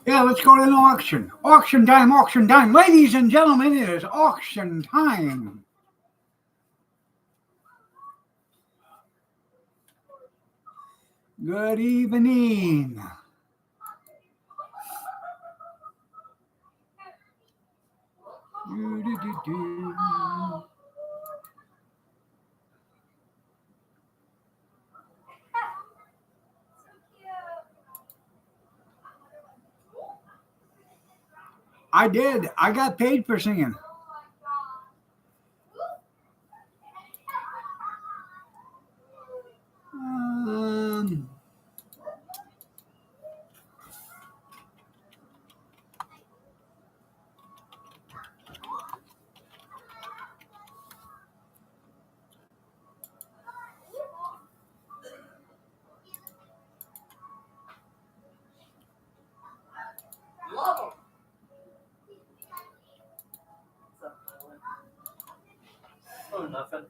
Yeah, let's go to an auction. Auction time, auction time. Ladies and gentlemen, it is auction time. Good evening. Do. I did. I got paid for singing. Oh, nothing.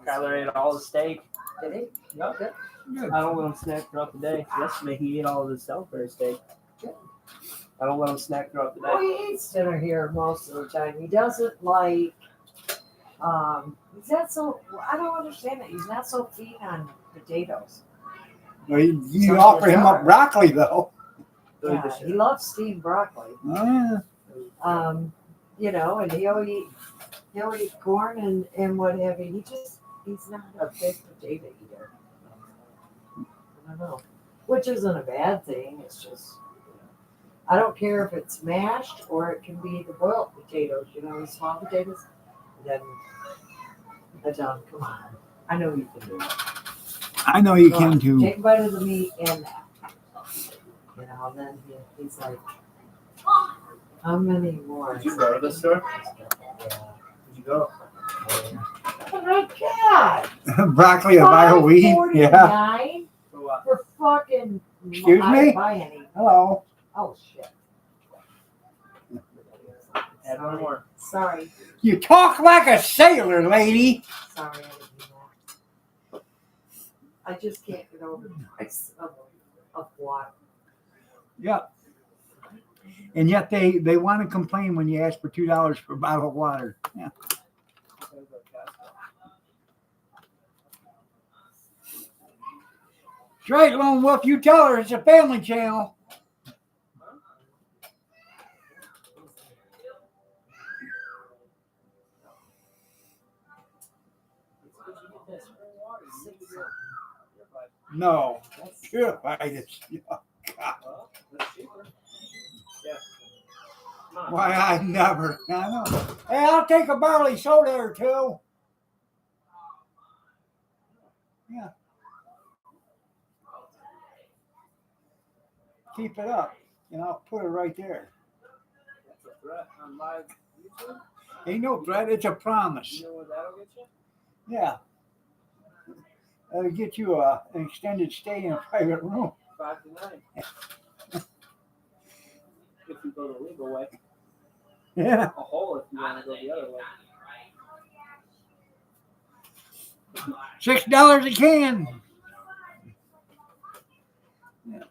Kyler ate all the steak. Did he? Yep. Good. I don't let him snack throughout the day. Yesterday he ate all of his Salisbury steak. Good. I don't let him snack throughout the day. Well, he eats dinner here most of the time. He doesn't like. He's not so. I don't understand it. He's not so keen on potatoes. Well, you offer him up broccoli though. Yeah, he loves steamed broccoli. You know, and he'll eat corn and what have you. He's not a big potato eater. I don't know, which isn't a bad thing. It's just, I don't care if it's mashed or it can be the boiled potatoes. You know, the small potatoes. Then I tell him, come on, I know you can do it. I know you can too. Take a bite of the meat and that. You know, and then he's like, how many more? Did you go to the store? Yeah. Did you go? Oh my God! Broccoli and bio weed. Yeah. $5.49 For what? for fucking. Excuse I me? didn't buy any. Hello. Oh shit. Add one more. Sorry. You talk like a sailor, lady. Sorry, I didn't do that. I just can't get over the price of water. Yep. And yet they want to complain when you ask for $2 for a bottle of water. Yeah. That's right, Lone Wolf. You tell her it's a family channel. No, purified. It's oh, God. Why I never. I know. Hey, I'll take a barley soda or two. Yeah. Keep it up, and I'll put it right there. That's a threat on live YouTube. Ain't no threat. It's a promise. You know what that'll get you? Yeah. That'll get you an extended stay in a private room. 5 to 9. If you go the legal way. Yeah. A hole if you want to go the other way. $6 a can. Yeah.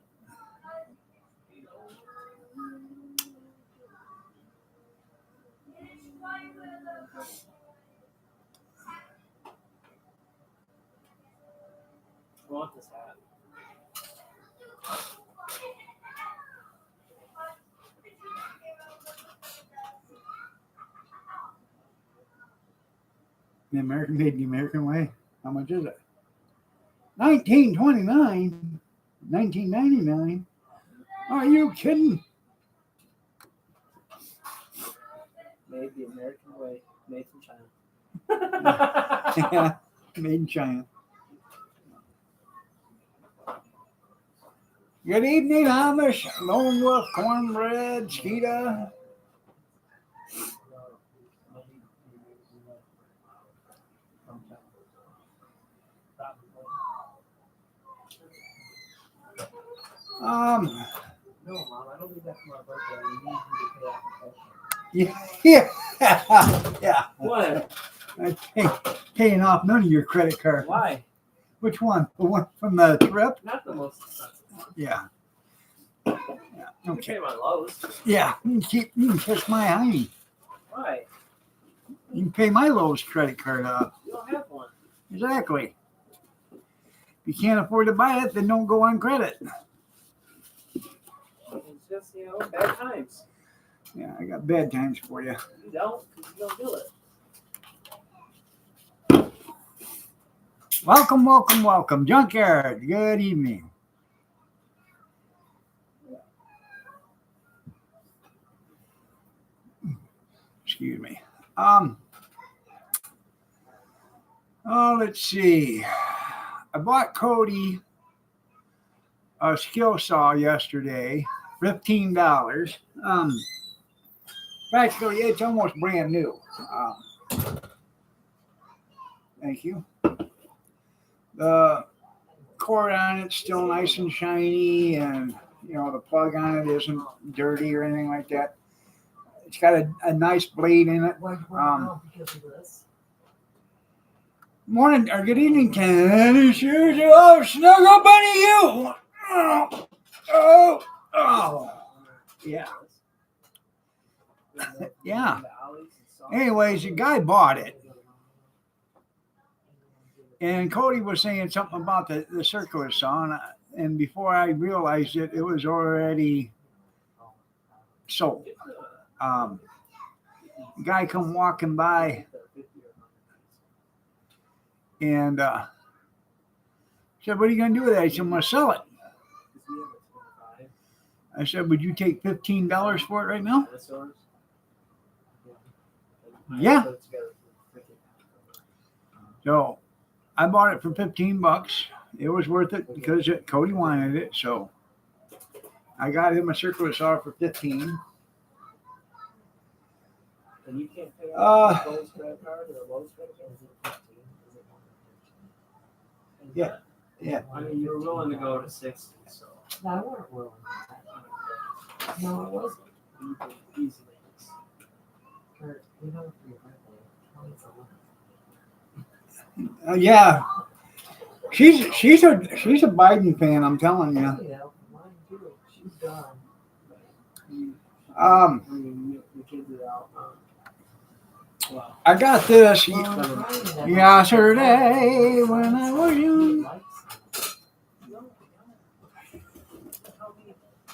I want this hat. The American made the American way. How much is it? $19.29. $19.99. Are you kidding? Made the American way. Made from China. Yeah. Made in China. Good evening, Amish. Lone Wolf, Cornbread, Skeeta. No, Mom, I don't need that for my birthday. I need you to pay off the Yeah, yeah. What? I paying off none of your credit card. Why? Which one? The one from the trip? Not the most expensive one. Yeah. You Okay. pay my Lowe's. Yeah. You can kiss my hiney. Why? You can pay my Lowe's credit card off. You don't have one. Exactly. If you can't afford to buy it, then don't go on credit. It's just, bad times. Yeah, I got bad times for you. You don't, because you don't do it. Welcome, welcome, welcome. Junkyard, good evening. Excuse me. Let's see. I bought Cody a skill saw yesterday, $15. Practically, it's almost brand new. Thank you. The cord on it's still nice and shiny, and the plug on it isn't dirty or anything like that. It's got a nice blade in it. Because of this. Morning or good evening, tennis shoes. Oh, snuggle bunny, you. Oh, yeah. Yeah. Anyways, the guy bought it. And Cody was saying something about the circular saw, and before I realized it, it was already sold. The guy come walking by and said, "What are you going to do with that?" I said, "I'm going to sell it." I said, "Would you take $15 for it right now?" Yeah. So I bought it for $15. It was worth it because Cody wanted it. So I got him a circular saw for $15. And you can't pay off Lowe's credit card or a Lowe's credit card? Is it 15? Yeah. Yeah. I mean, you were willing to go to 60, so. No, I weren't willing. No, I wasn't. Easily. Kurt, for your birthday, 20's Yeah. She's a Biden fan, I'm telling you. Yeah, mine too. She's gone. I mean, the kids are out. Wow. I got this Well, yesterday when I was young.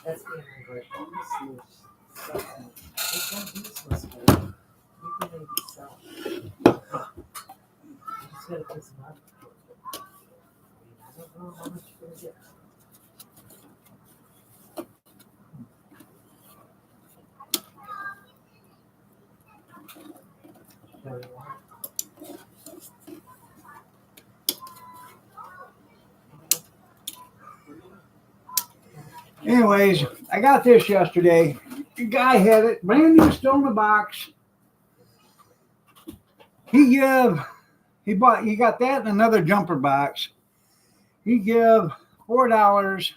That's being ungrateful. It's not useless, man. You can maybe sell it. You just gotta put some up. I don't know how much you're gonna get. There you are. Anyways, I got this yesterday. The guy had it brand new, still in the box. He got that and another jumper box. He give $4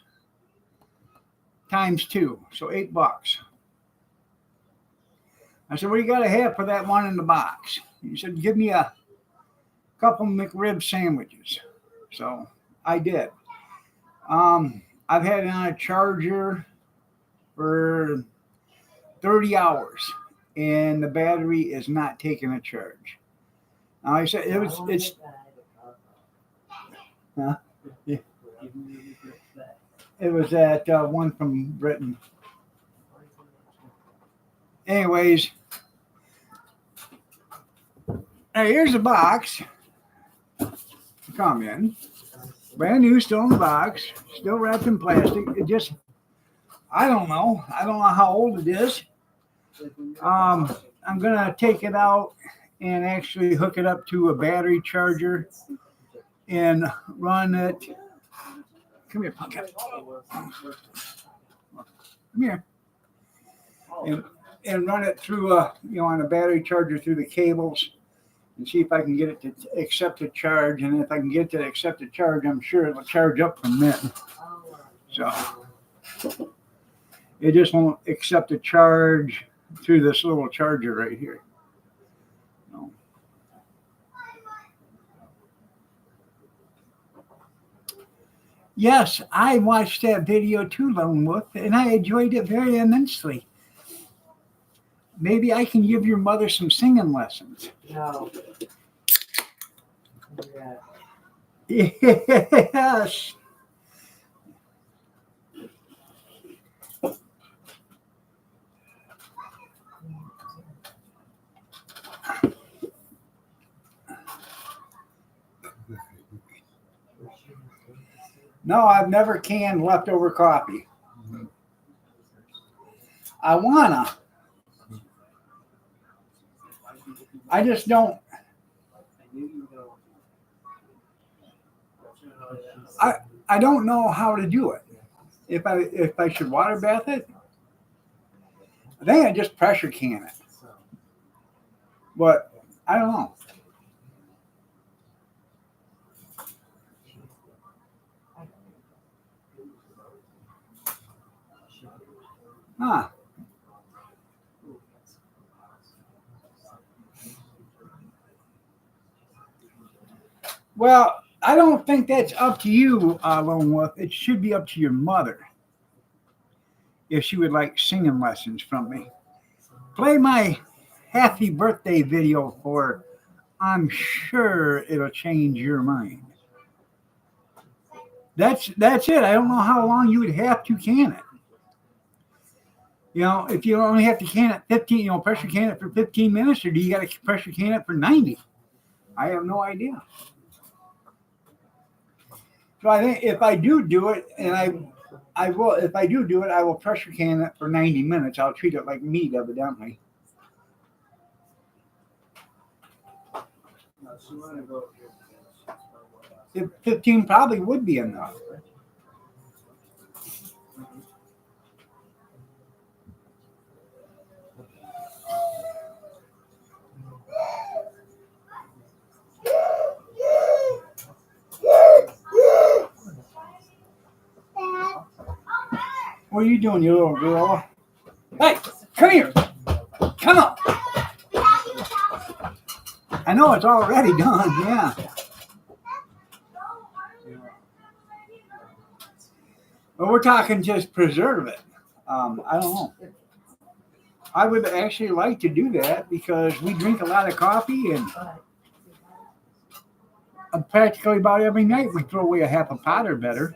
times 2, so $8. I said, "What do you got to have for that one in the box?" He said, "Give me a couple McRib sandwiches." So I did. I've had it on a charger for 30 hours, and the battery is not taking a charge. I said it's. Huh? Yeah. It was that one from Britain. Anyways, here's the box. Come in. Brand new, still in the box, still wrapped in plastic. It just, I don't know how old it is. I'm gonna take it out and actually hook it up to a battery charger and run it. Come here, Pumpkin. Come here. And run it through on a battery charger through the cables and see if I can get it to accept a charge. And if I can get it to accept a charge, I'm sure it'll charge up from then. So It just won't accept a charge through this little charger right here. No. Yes, I watched that video too, Lone Wolf, and I enjoyed it very immensely. Maybe I can give your mother some singing lessons. No. Yeah. Yes. No, I've never canned leftover coffee. I wanna. I just don't. I don't know how to do it. If I should water bath it, I think I just pressure can it. But I don't know. Huh. Well, I don't think that's up to you, Lone Wolf. It should be up to your mother if she would like singing lessons from me. Play my happy birthday video for her. I'm sure it'll change your mind. That's it. I don't know how long you would have to can it. You know, if you only have to can it 15, pressure can it for 15 minutes, or do you got to pressure can it for 90? I have no idea. So I think if I do it, and I will, if I do it, I will pressure can it for 90 minutes. I'll treat it like meat, evidently. If 15 probably would be enough. What are you doing, you little girl? Hey, come here. Come on. I know it's already done, yeah. But we're talking just preserve it. I don't know. I would actually like to do that because we drink a lot of coffee, and practically about every night we throw away a half a pot or better.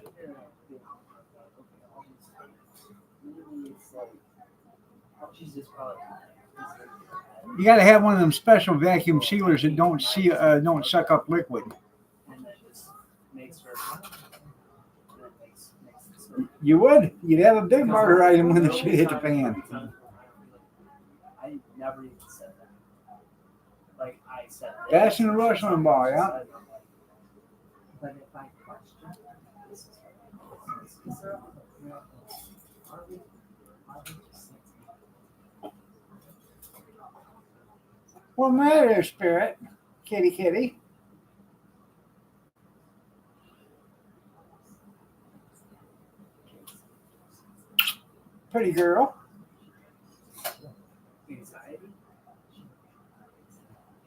You got to have one of them special vacuum sealers that don't suck up liquid. You would? You'd have a big barter item when the shit hit the fan. I never even said that. Like I said. Passing the Rushland ball, yeah. But if I question, Well, matter, Spirit, kitty. Pretty girl. Anxiety?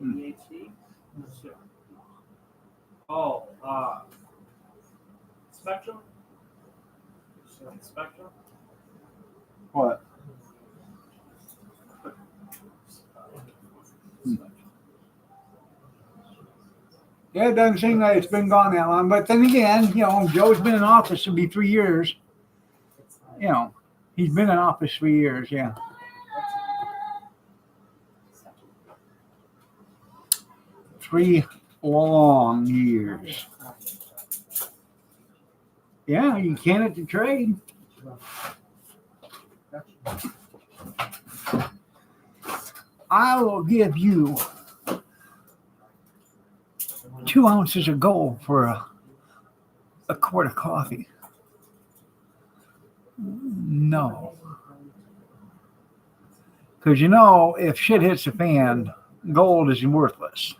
ADHD? Sure. Oh, spectrum? Spectrum? What? Yeah, it doesn't seem like it's been gone that long. But then again, Joe's been in office. It'll be 3 years. He's been in office 3 years, yeah. 3 long years. Yeah, you can at the trade. I will give you 2 ounces of gold for a quart of coffee. No. Because if shit hits the fan, gold is worthless.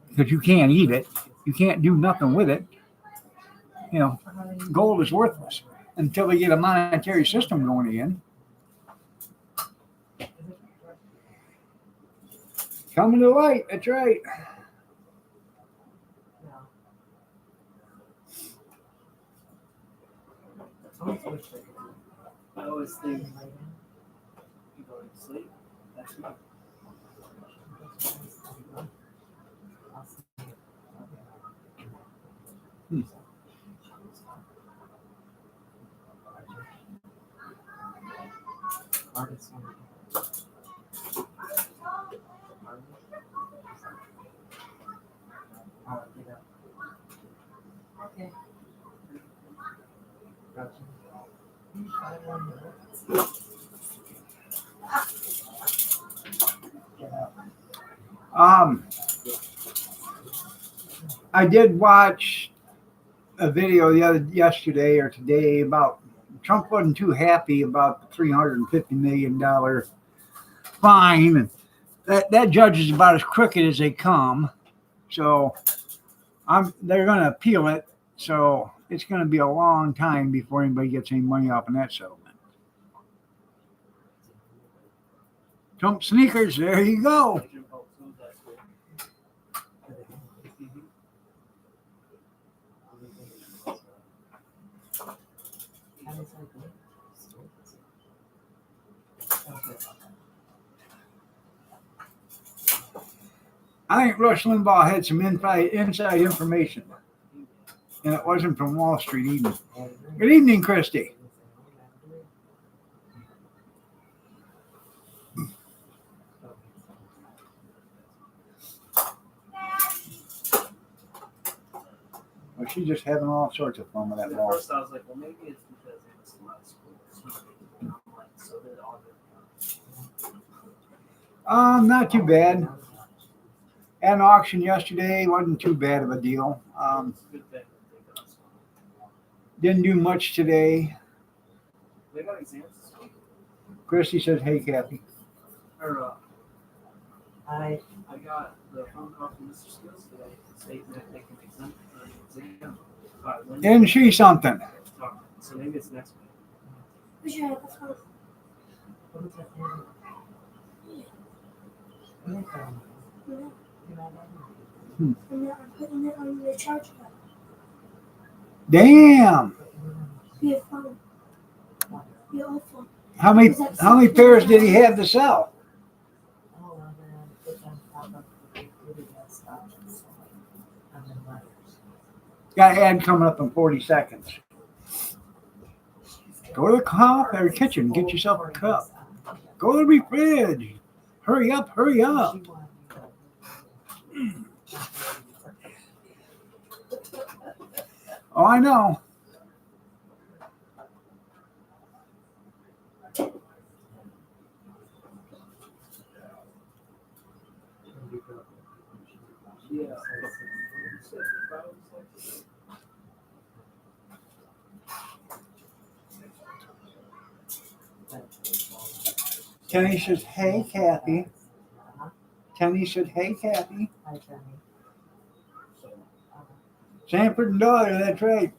Because you can't eat it. You can't do nothing with it. Gold is worthless. until they get a monetary system going again. Coming to light. That's right. I always think you go to sleep. That's me. Okay. Um, I did watch a video yesterday or today about Trump wasn't too happy about the $350 million fine, and that judge is about as crooked as they come. So they're going to appeal it. So it's going to be a long time before anybody gets any money off in that settlement. Trump sneakers, there you go. I think Rush Limbaugh had some inside information, and it wasn't from Wall Street even. Good evening, Christy. Well, she's just having all sorts of fun with that At ball. first, I was like, well, maybe it's because it was a lot of schools. Like, so they're all good. Not too bad. Had an auction yesterday, wasn't too bad of a deal. It's a good thing that they got school. Didn't do much today. They got exams this week. Christy says, "Hey, Kathy." Or, I got the phone call from Mr. Skills today stating that they can exempt an exam. Isn't she something? So maybe it's next week. I'm putting it on the charger. Damn. Be a phone. Be an old phone. How many pairs did he have to sell? Got an ad coming up in 40 seconds. Go to the coffee or kitchen, get yourself a cup. Go to the fridge. Hurry up, hurry up. Oh, I know. Yeah. Kenny says, "Hey, Kathy." Kenny said, "Hey, Kathy." Hi, Jenny. Sanford and daughter, that's right.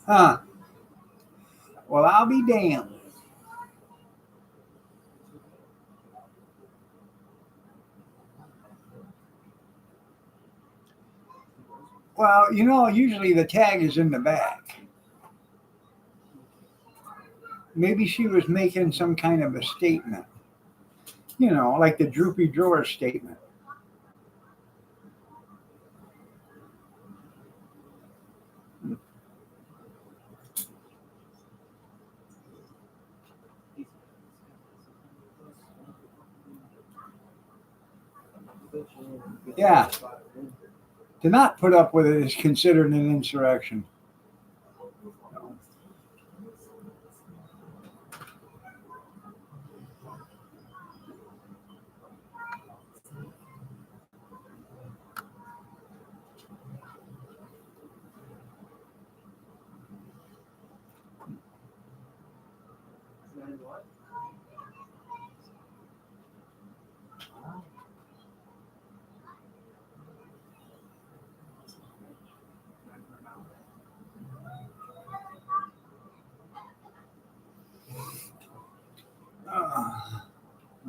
Huh. Well, I'll be damned. Well, usually the tag is in the back. Maybe she was making some kind of a statement. Like the droopy drawer statement. Yeah. To not put up with it is considered an insurrection.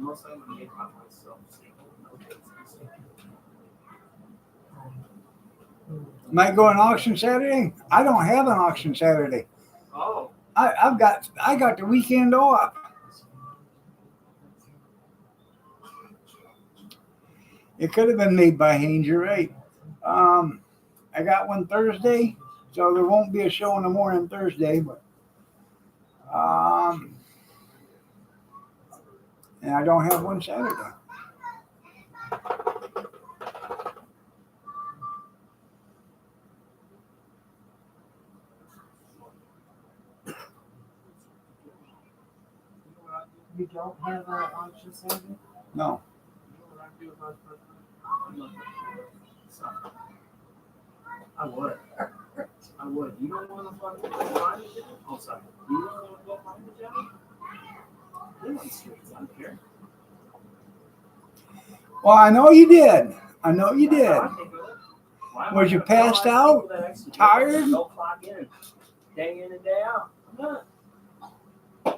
Most of them make myself single. Might go an auction Saturday. I don't have an auction Saturday. Oh, I got the weekend off. It could have been made by Haynes. You're right. I got one Thursday, so there won't be a show in the morning Thursday, but and I don't have one Saturday. You don't have an auction Saturday? No. I would. I would. You don't want to fucking go find the gym? Oh, sorry. You don't want to go find the gym? They're on the streets. I don't care. Well, I know you did. I know you did. That's how I think of it. Why am I Was you gonna passed penalize out? people that actually Tired? Go clock in and day out. I'm not.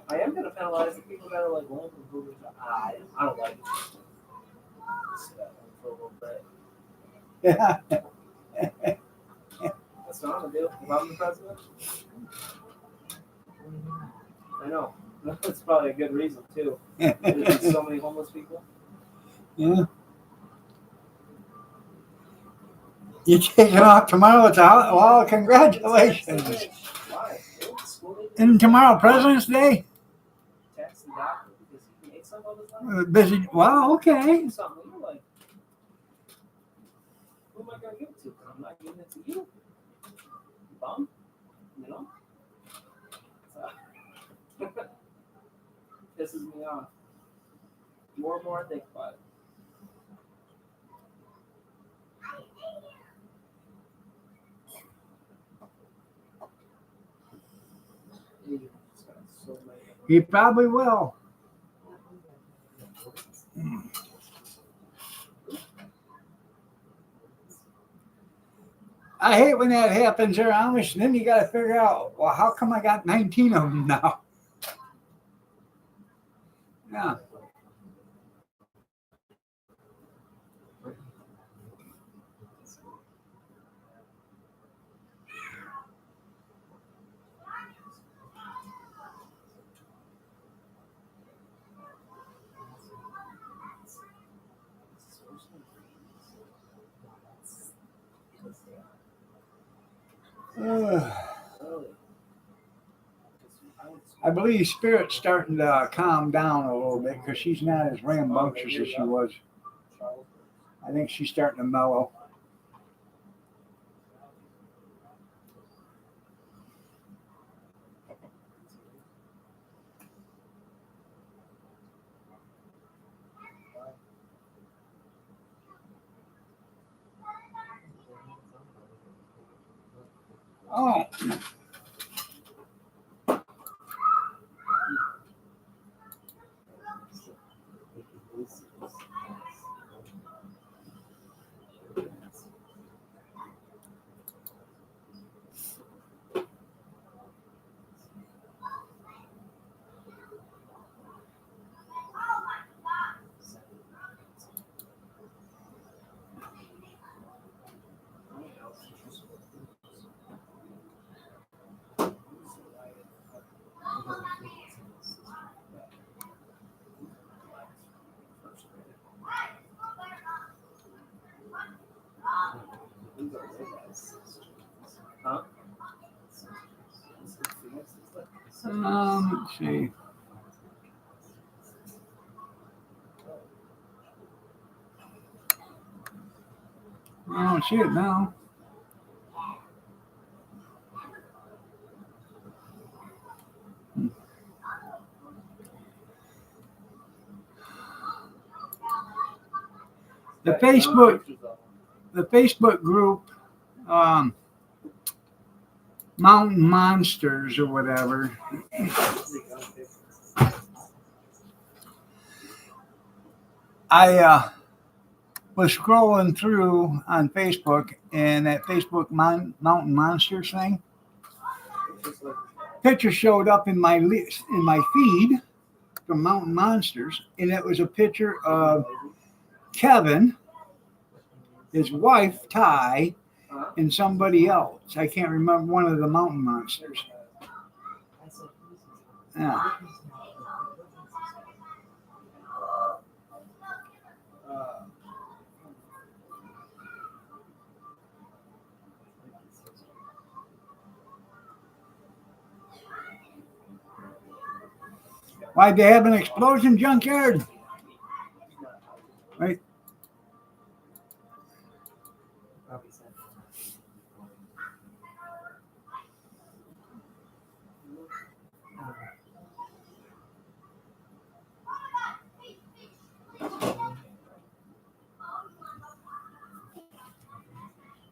I am going to penalize the people that are like, well, I don't like it. Sit at home for a little bit. Yeah. That's what I'm going to do if I'm the president. I know. That's probably a good reason, too. There's so many homeless people. Yeah. You taking off tomorrow? It's out. Well, congratulations. Why? School day? And tomorrow, President's Day. Text the doctor because he made some of his life. Busy. Well, okay. Something you're like, who am I going to give it to? 'Cause I'm not giving it to you. You bum. You know? So, pisses me off. More and more I think about it. He probably will. I hate when that happens there, Amish, and then you got to figure out, well, how come I got 19 of them now? Yeah. I believe Spirit's starting to calm down a little bit because she's not as rambunctious as she was. I think she's starting to mellow. Oh. Huh? Let's see. I don't see it now. The Facebook group, Mountain Monsters or whatever. I was scrolling through on Facebook, and that Facebook Mountain Monsters thing, picture showed up in my feed, from Mountain Monsters, and it was a picture of Kevin, his wife Ty, and somebody else. I can't remember, one of the Mountain Monsters. Yeah. Why'd they have an explosion junkyard? Right.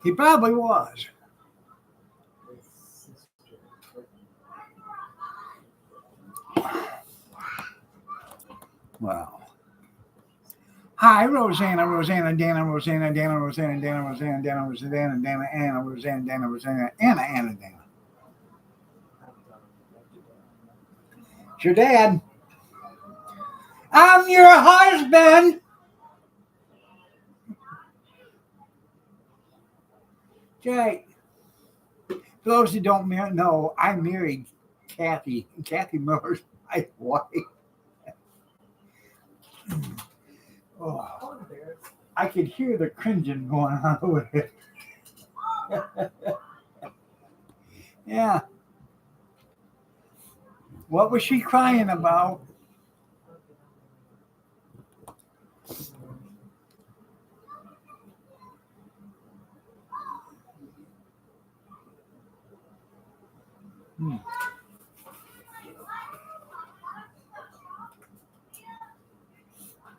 He probably was. Wow. Hi, Rosanna, Rosanna, Dana, Rosanna, Dana, Rosanna, Dana, Rosanna, Dana, Rosanna, Dana, Anna, Rosanna, Dana, Rosanna, Anna, Anna, Dana. It's your dad. I'm your husband. Jay. For those who don't know, I married Kathy. Kathy Miller's my wife. Oh, I could hear the cringing going on over there. Yeah. What was she crying about?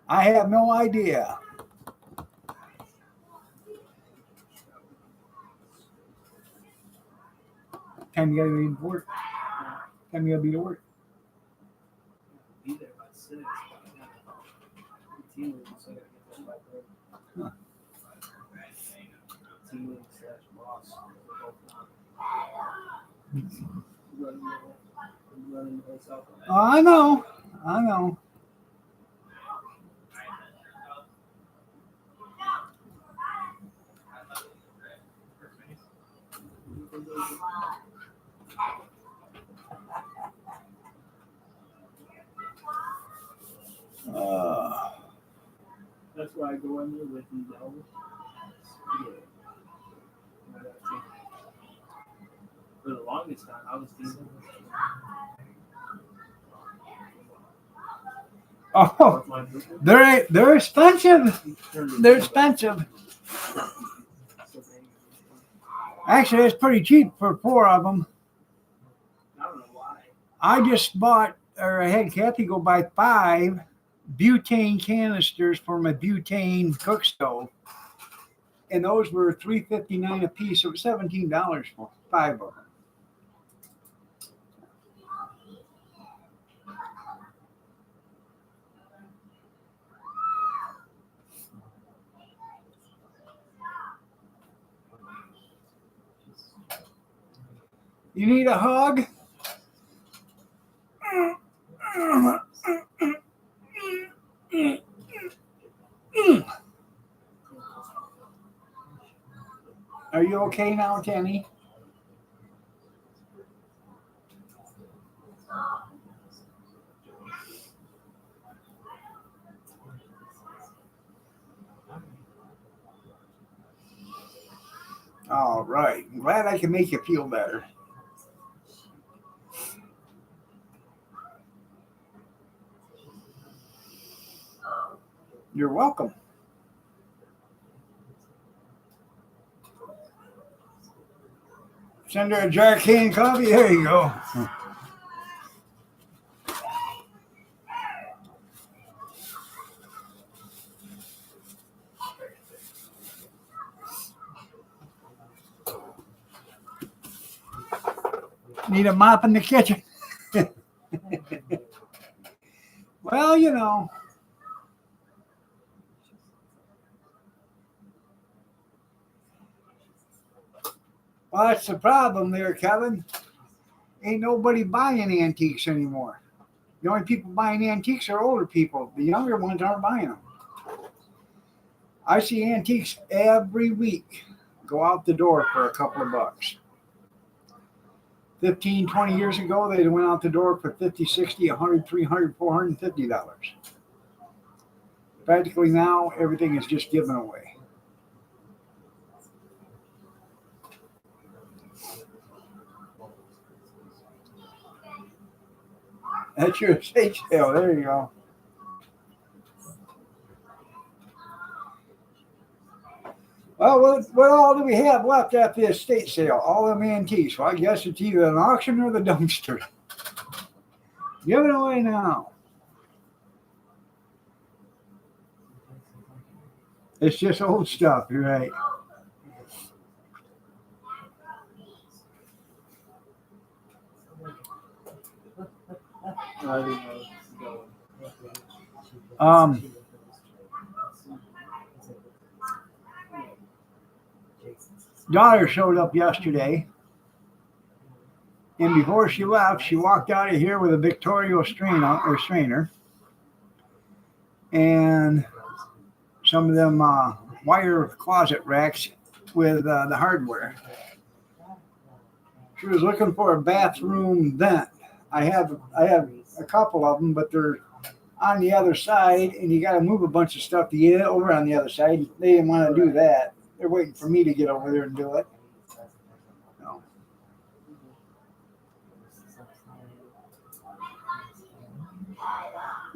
I have no idea. Time you gotta be to work. Time you gotta be to work. Be there by 6. Team league, so I gotta get there by 3. Huh. Team league / boss. Running the place out. Oh, I know. I know. That's why I go in there with these elbows. For the longest time, I was thinking. Oh, they're expensive. They're expensive. Actually, it's pretty cheap for 4 of them. I don't know why. I just bought, or I had Kathy go buy 5 butane canisters for my butane cook stove, and those were $3.59 a piece. So it was $17 for 5 of them. You need a hug? Are you okay now, Tammy? All right. I'm glad I can make you feel better. You're welcome. Send her a jar of canned coffee. There you go. Need a mop in the kitchen. Well, you know. Well, that's the problem there, Kevin. Ain't nobody buying antiques anymore. The only people buying antiques are older people. The younger ones aren't buying them. I see antiques every week go out the door for a couple of bucks. 15, 20 years ago, they went out the door for 50, 60, 100, 300, 450 dollars. Practically now, everything is just given away. That's your estate sale. There you go. Well, what all do we have left after the estate sale? All them antiques. Well, I guess it's either an auction or the dumpster. Give it away now. It's just old stuff, you're right. I didn't know this is going. Daughter showed up yesterday, and before she left, she walked out of here with a Victoria strainer, and some of them wire closet racks with the hardware. She was looking for a bathroom vent. I have a couple of them, but they're on the other side, and you got to move a bunch of stuff to get it over on the other side. They didn't want to do that. They're waiting for me to get over there and do it. So.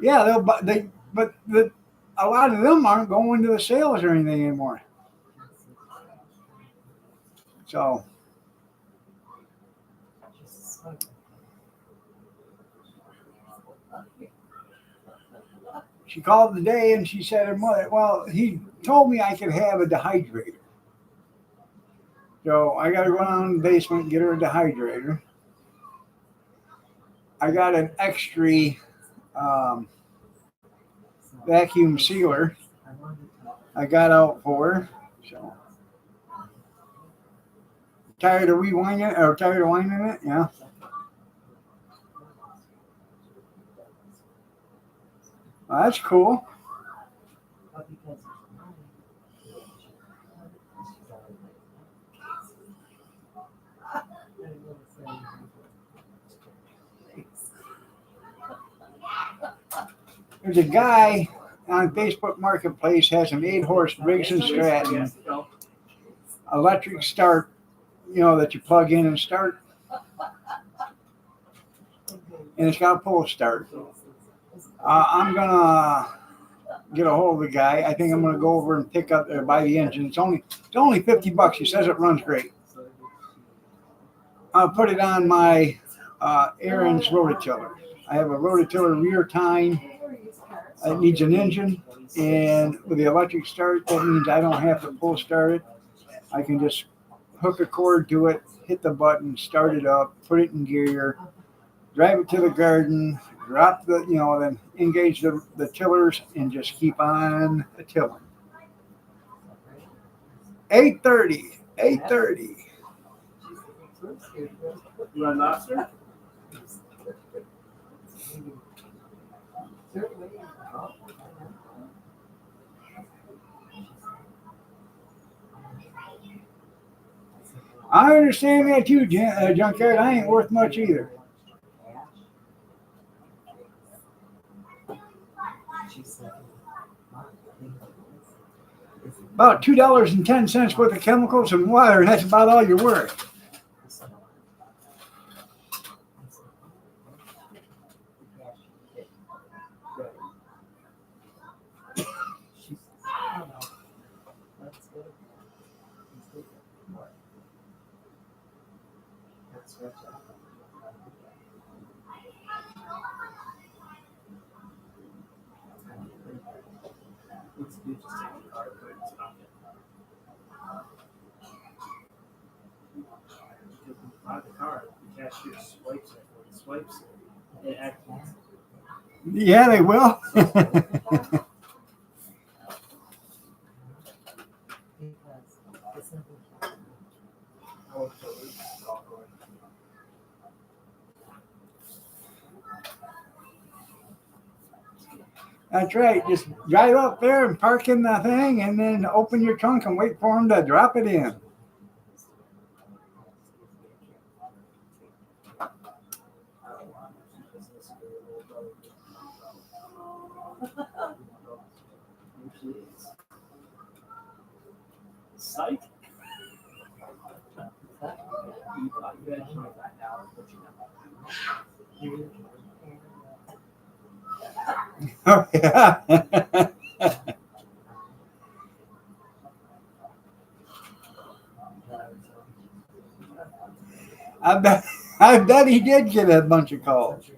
Yeah, but a lot of them aren't going to the sales or anything anymore. So. She called today and she said her mother, well, he told me I could have a dehydrator. So I got to go down in the basement and get her a dehydrator. I got an extra vacuum sealer I got out for her. So tired of winding it? Yeah. Well, that's cool. There's a guy on Facebook Marketplace has an 8-horse Briggs and Stratton electric start, that you plug in and start, and it's got a pull start. I'm gonna get a hold of the guy. I think I'm gonna go over and pick up buy the engine. It's only $50. He says it runs great. I'll put it on my Aaron's rototiller. I have a rototiller rear tine. It needs an engine, and with the electric start, that means I don't have to pull start it. I can just hook a cord to it, hit the button, start it up, put it in gear, drive it to the garden, drop then engage the tillers, and just keep on tilling. 8:30. You want lobster? I understand that too, Junkyard. I ain't worth much either. About $2.10 worth of chemicals and water, and that's about all you're worth. Buy the card, the cashier swipes it. When it swipes it, it activates. Yeah, they will. That's right. Just drive up there and park in the thing, and then open your trunk and wait for them to drop it in. Psych. You thought you had $25, but you know. Oh, yeah. I bet he did get a bunch of calls.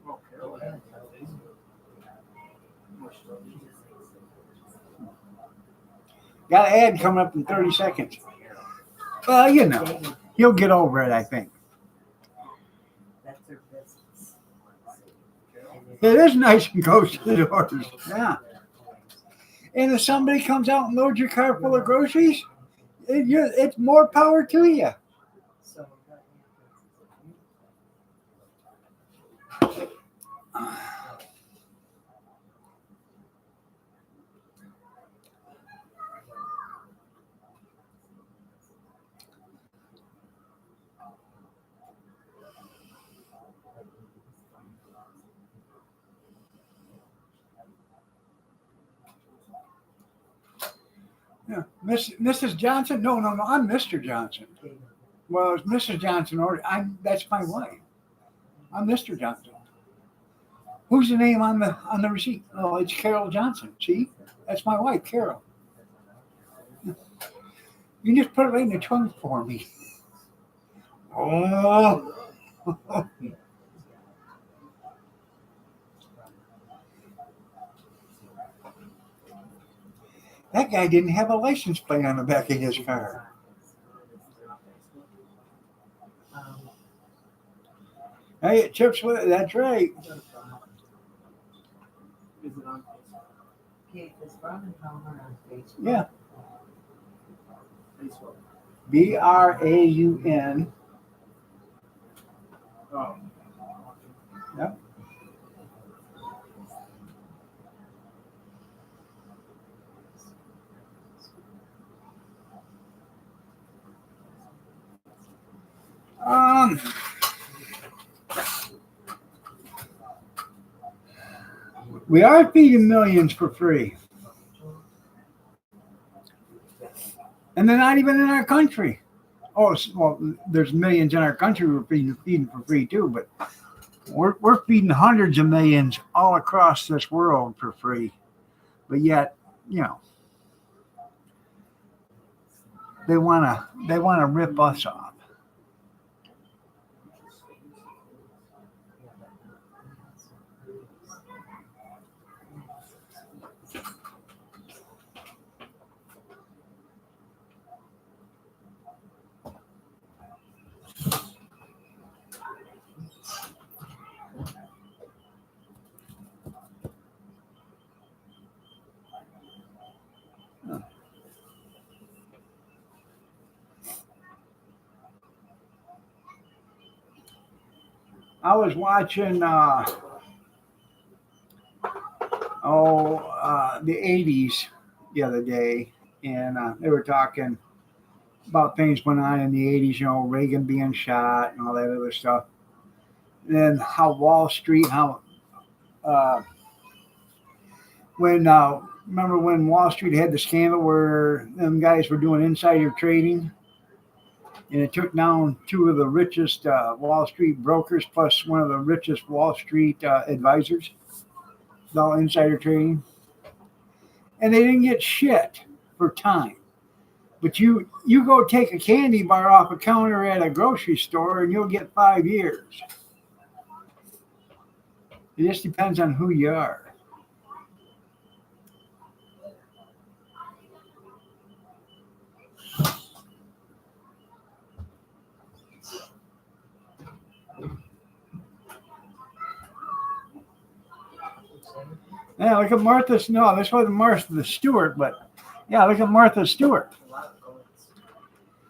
Well, Carol had Got an ad coming up in 30 seconds. Well, you know, he'll get over it, I think. That's their business. It is nice and close to the doors. Yeah. And if somebody comes out and loads your car full of groceries, it's more power to you. So Yeah. Mrs. Johnson? No, I'm Mr. Johnson. Well, it's Mrs. Johnson, or that's my wife. I'm Mr. Johnson. Who's the name on the receipt? Oh, it's Carol Johnson. See, that's my wife, Carol. You can just put it right in the trunk for me. Oh. That guy didn't have a license plate on the back of his car. Hey, it chips with it. That's right. Is it on Kate is Ron and Palmer on Facebook. Yeah. Facebook? BRAUN. Oh. Yep. We are feeding millions for free. And they're not even in our country. Oh, well, there's millions in our country we're feeding for free too, but we're feeding hundreds of millions all across this world for free. But yet, you know, they wanna rip us off. I was watching the 80s the other day, and they were talking about things went on in the 80s, you know, Reagan being shot and all that other stuff. And then how Wall Street, remember when Wall Street had the scandal where them guys were doing insider trading, and it took down two of the richest Wall Street brokers plus one of the richest Wall Street advisors, all insider trading, and they didn't get shit for time. But you go take a candy bar off a counter at a grocery store and you'll get 5 years. It just depends on who you are. Yeah, look at Martha. No, this wasn't Martha Stewart, but yeah, look at Martha Stewart.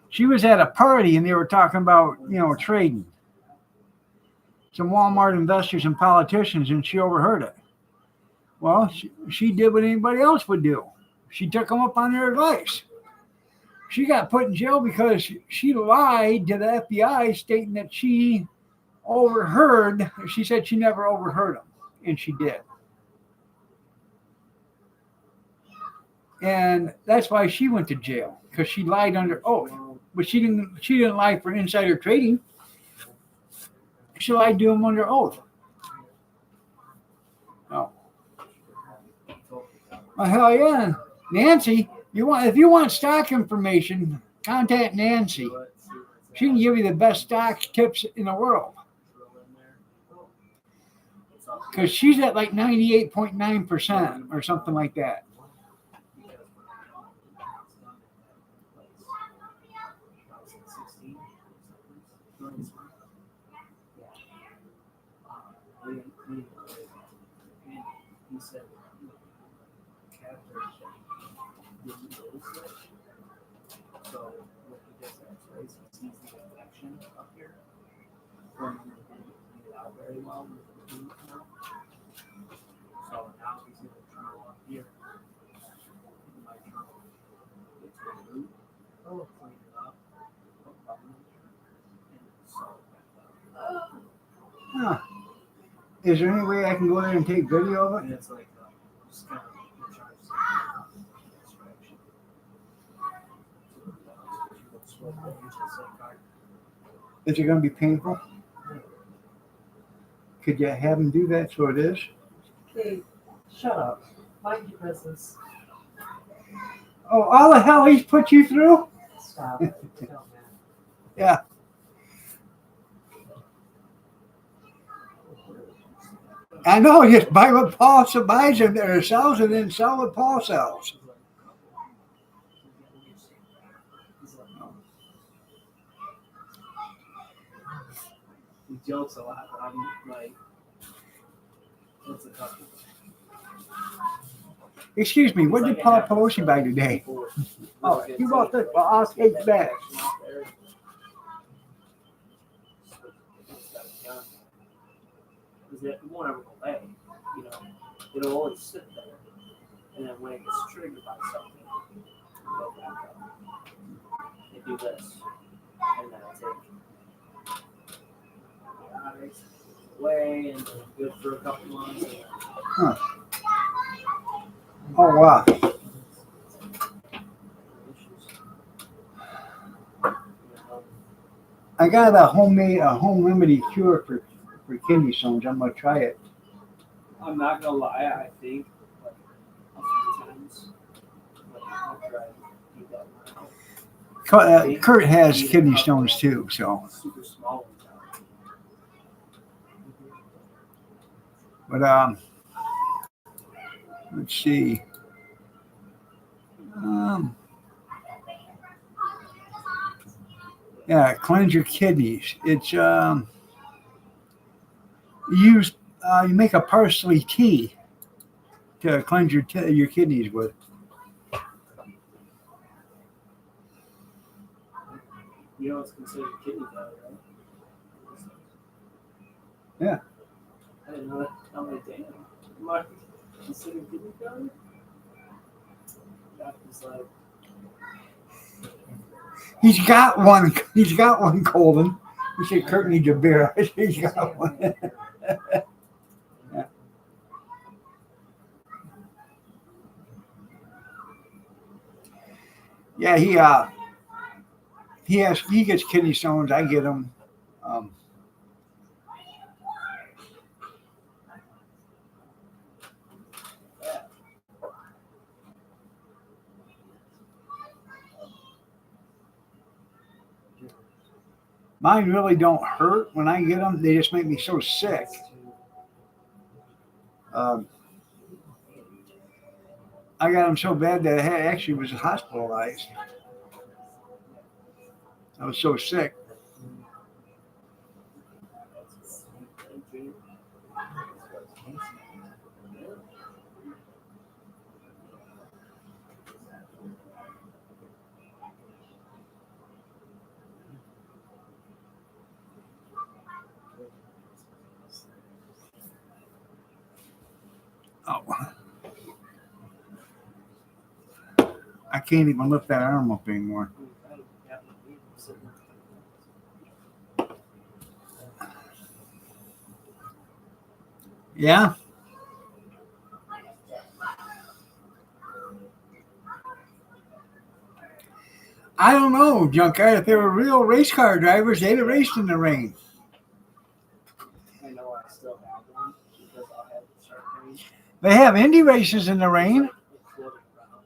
She was at a party and they were talking about, you know, trading. some Walmart investors and politicians, and she overheard it. Well, she did what anybody else would do. She took them up on their advice. She got put in jail because she lied to the FBI, stating that she overheard. She said she never overheard them, and she did. And that's why she went to jail, because she lied under oath. But she didn't lie for insider trading. She lied to them under oath. Oh. Well, hell yeah. Nancy, if you want stock information, contact Nancy. She can give you the best stock tips in the world. Because she's at like 98.9% or something like that. He said, so what he does X-rays, he sees the infection up here. When he didn't clean it out very well with the root canal. So now he's going to drill up here. He might drill get to the root, clean it up, put button in there, and sew it back up. Huh. Is there any way I can go there and take video of And it? it's like just kind of Is it going to be painful? Could you have him do that so it is? Okay, shut up. Mind your business. Oh, all the hell he's put you through? Stop. It don't matter. Yeah. I know, just buy what Paul buys them or sells and then sell what Paul sells. He jokes a lot, but I'm like, what's a couple? Excuse me, what did Paul Pelosi buy today? Oh, you bought this? Well, I'll take that. Because it won't ever go away. You know, it'll always sit there. And then when it gets triggered by something, it'll go back up. They do this. And then I take antibiotics away, and then I'm good for a couple months. And then Huh. Oh, wow. I got a home remedy cure for kidney stones. I'm going to try it. I'm not gonna lie, I think like a few times, like I'll try to keep that one out. Kurt has kidney stones too, so. Super small ones out. But let's see. Yeah, cleanse your kidneys. It's you make a parsley tea to cleanse your kidneys with. You know it's considered kidney failure, right? Yeah. I didn't know that. I'm like, damn. Am I considered kidney failure? Doctor's like, He's got one. He's got one, Colton. He said Kurt needs a beer. I said he's got one. Yeah, he gets kidney stones. I get them. Mine really don't hurt when I get them. They just make me so sick. I got them so bad that I actually was hospitalized. I was so sick. Oh. I can't even lift that arm up anymore. Yeah. I don't know, Junkyard. If they were real race car drivers, they'd have raced in the rain. I know I still have one because I'll have it start raining. They have Indy races in the rain. It's floating around.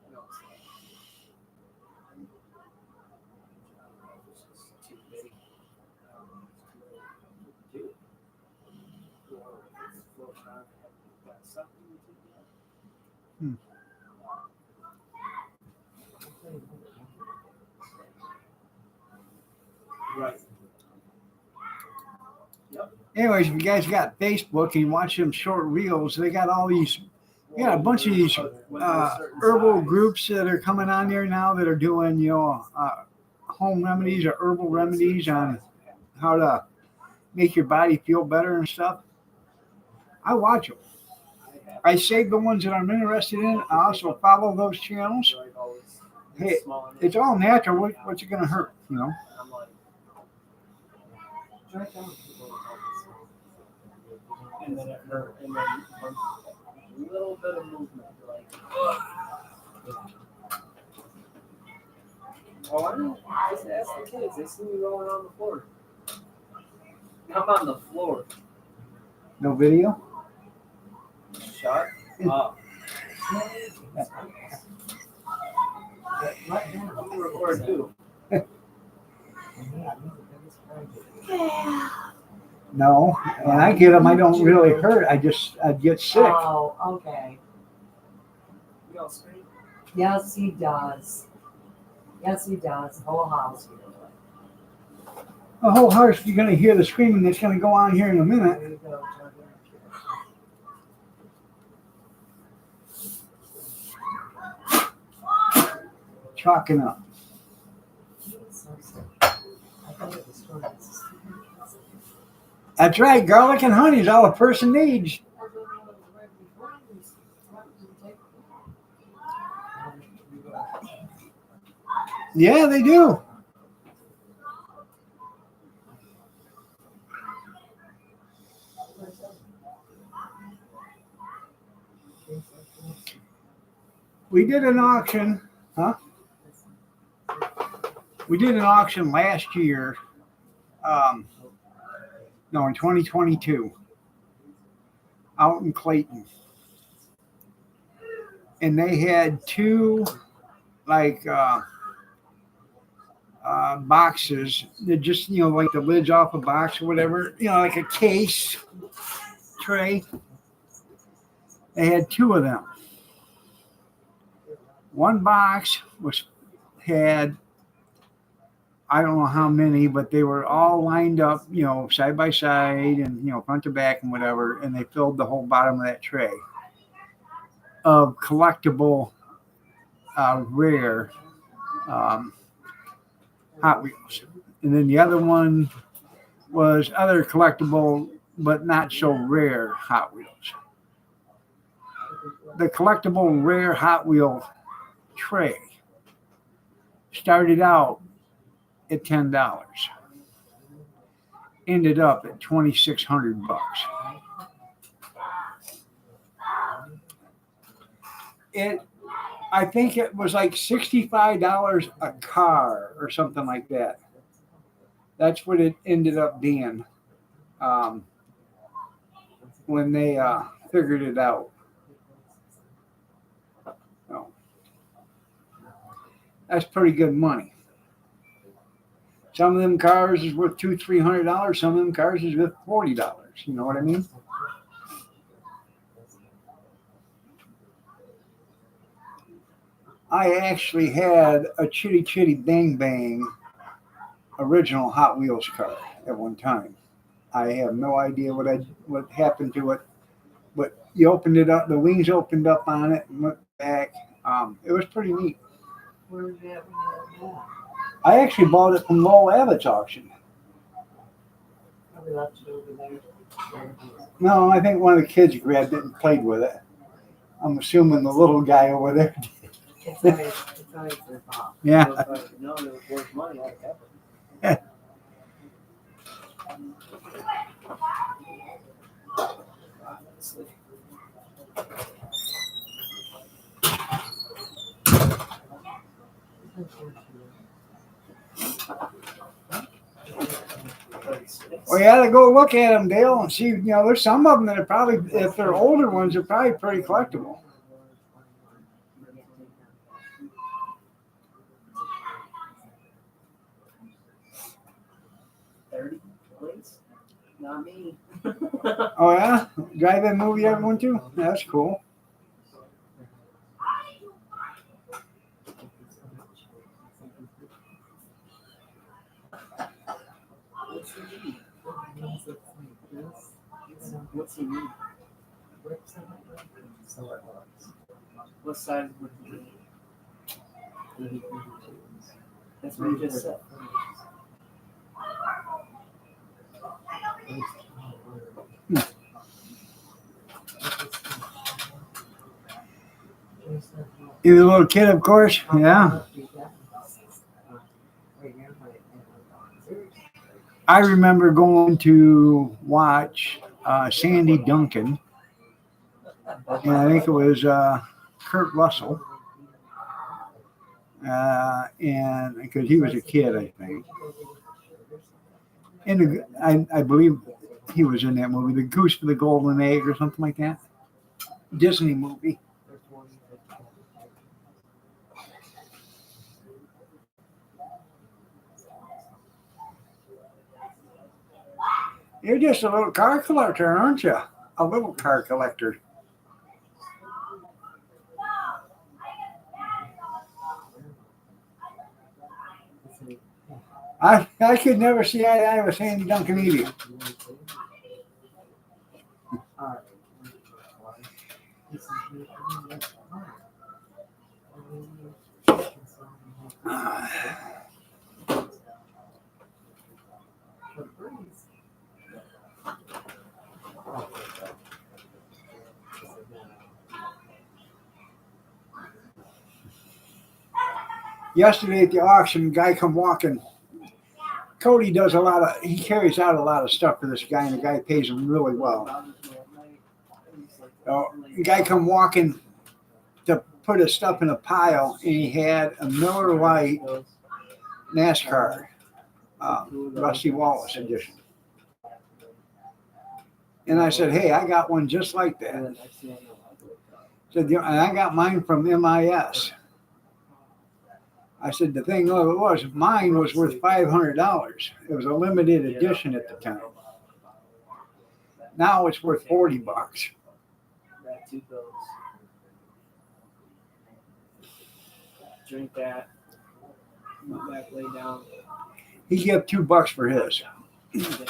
I know it's just too big. Do it. Or if it's floating around, got something to do. Right. Anyways, if you guys got Facebook and you watch them short reels, they got all these, a bunch of these herbal groups that are coming on there now that are doing, home remedies or herbal remedies on how to make your body feel better and stuff. I watch them. I save the ones that I'm interested in. I also follow those channels. Hey, it's all natural. What's it going to hurt, And then it hurt, and then a little bit of movement, like. Oh, I don't just ask the kids. They see me rolling on the floor. I'm on the floor. No video? Shut up. I'm recording too. No, when I get them, I don't really hurt. I get sick. Oh, okay. You all scream? Yes, he does. Yes, he does. The whole house. The whole house, you're going to hear the screaming that's going to go on here in a minute. There you go, Chalking up. That's right. Garlic and honey is all a person needs. Yeah, they do. We did an auction, huh? We did an auction last year. No, in 2022, out in Clayton. And they had two, boxes that just, like the lids off a box or whatever, like a case tray. They had two of them. One box had, I don't know how many, but they were all lined up, side by side and, front to back and whatever. And they filled the whole bottom of that tray of collectible, rare Hot Wheels. And then the other one was other collectible, but not so rare Hot Wheels. The collectible rare Hot Wheel tray started out at $10, ended up at $2,600. I think it was like $65 a car or something like that. That's what it ended up being when they figured it out. So, that's pretty good money. Some of them cars is worth $200-300. Some of them cars is worth $40. You know what I mean? I actually had a Chitty Chitty Bang Bang original Hot Wheels car at one time. I have no idea what happened to it, but you opened it up, the wings opened up on it and went back. It was pretty neat. Where was that when you had that? I actually bought it from Lowell Abbott's auction. Probably left it over there. No, I think one of the kids grabbed it and played with it. I'm assuming the little guy over there. It's always their fault. Yeah. So if I had known it was worth money, I'd have it. Honestly. Well, you ought to go look at them, Dale, and see. You know, there's some of them that are probably, if they're older ones, they're probably pretty collectible. $30 plates? Not me. Oh yeah, drive-in movie ever went to? That's cool. What's he need? What's he need? What size would he need? That's what he just said. You the little kid, of course. Yeah. I remember going to watch Sandy Duncan, and I think it was Kurt Russell, and because he was a kid, I think. And I believe he was in that movie, The Goose for the Golden Egg, or something like that. Disney movie. You're just a little car collector, aren't you? A little car collector. I could never see eye to eye with Sandy Duncan either. Yesterday at the auction, a guy come walking. Cody does a lot of, he carries out a lot of stuff for this guy, and the guy pays him really well. So, the guy come walking to put his stuff in a pile, and he had a Miller Lite NASCAR, Rusty Wallace edition. And I said, hey, I got one just like that. Said, and I got mine from MIS. I said, the thing of it was, mine was worth $500. It was a limited edition at the time. Now it's worth $40. Drink that. Come back, lay down. He gave $2 for his. Get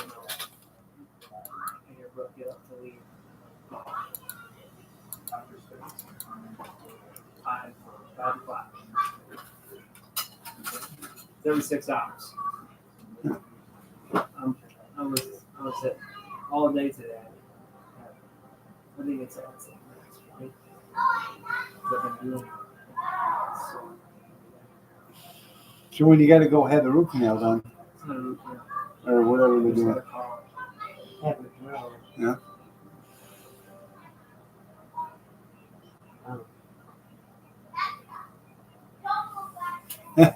up to leave. 5 o'clock. 36 hours. I was at all day today. I think it's at 6 right? I've been doing it. So when you got to go have the root canal done, It's not a root canal. or whatever they're It's not doing. a call. Yeah.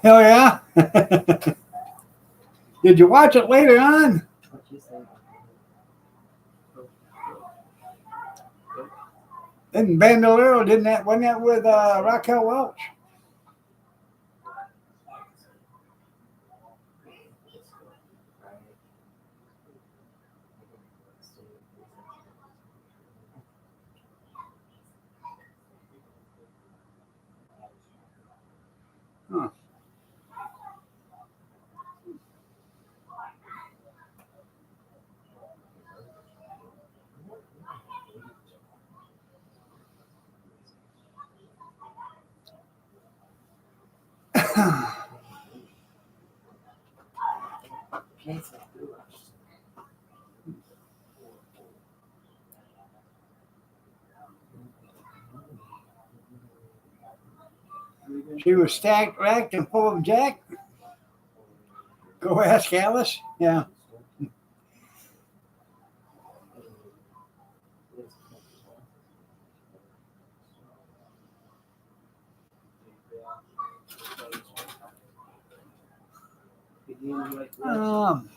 Oh yeah. Did you watch it later on? Didn't Bandolero, wasn't that with Raquel Welch? Huh. She was stacked, racked, and full of jack. Go ask Alice. Yeah. Um,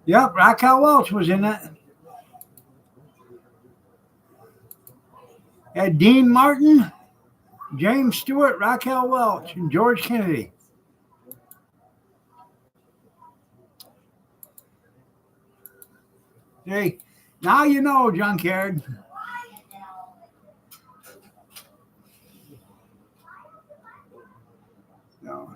yep, Raquel Welch was in that. Had Dean Martin, James Stewart, Raquel Welch, and George Kennedy. Hey, now you know, junkyard. No.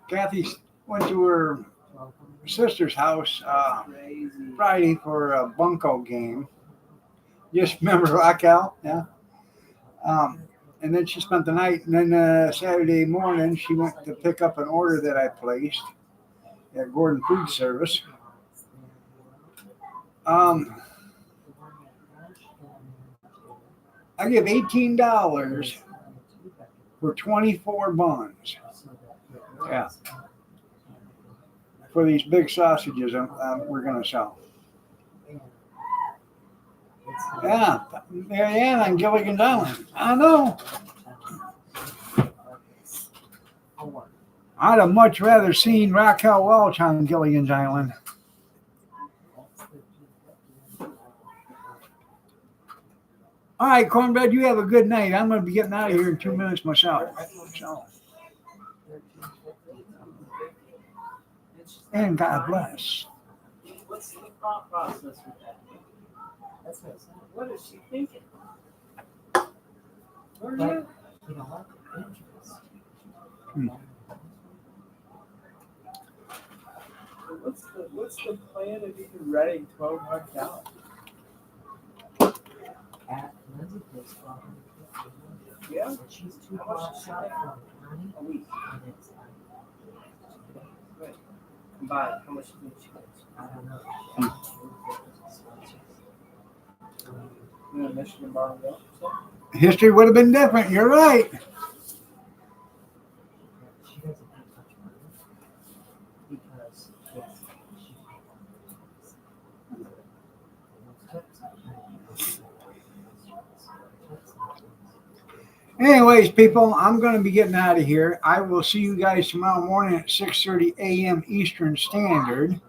Kathy went to her sister's house Friday for a bunco game. Just remember Raquel, yeah. And then she spent the night, and then Saturday morning she went to pick up an order that I placed at Gordon Food Service. I give $18 for 24 buns. Yeah. For these big sausages we're going to sell. Yeah, Marianne on Gilligan's Island. I know. I'd have much rather seen Raquel Welch on Gilligan's Island. All right, Cornbread, you have a good night. I'm going to be getting out of here in 2 minutes myself. So, and God bless. What's the thought process with that? That's what I said. What is she thinking? Where are you? You know what? What's the plan of even writing 1,200 dollars? At Lindsay pays $1,250. Yeah. And she's 2 blocks out from the county. A week. And it's like, Combined, how much do you think she gets? I don't know. You know, Michigan Bar and Grill, so? History would have been different. You're right. She doesn't have much money because yes, Anyways, people, I'm going to be getting out of here. I will see you guys tomorrow morning at 6:30 a.m. Eastern Standard.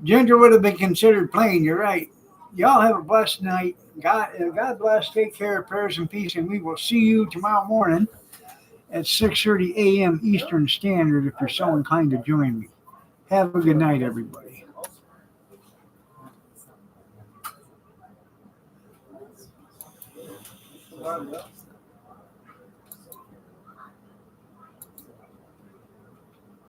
Ginger would have been considered plain. You're right. Y'all have a blessed night. God bless. Take care. Prayers and peace. And we will see you tomorrow morning at 6:30 a.m. Eastern Standard if you're so inclined to join me. Have a good night, everybody. Bar and Grill.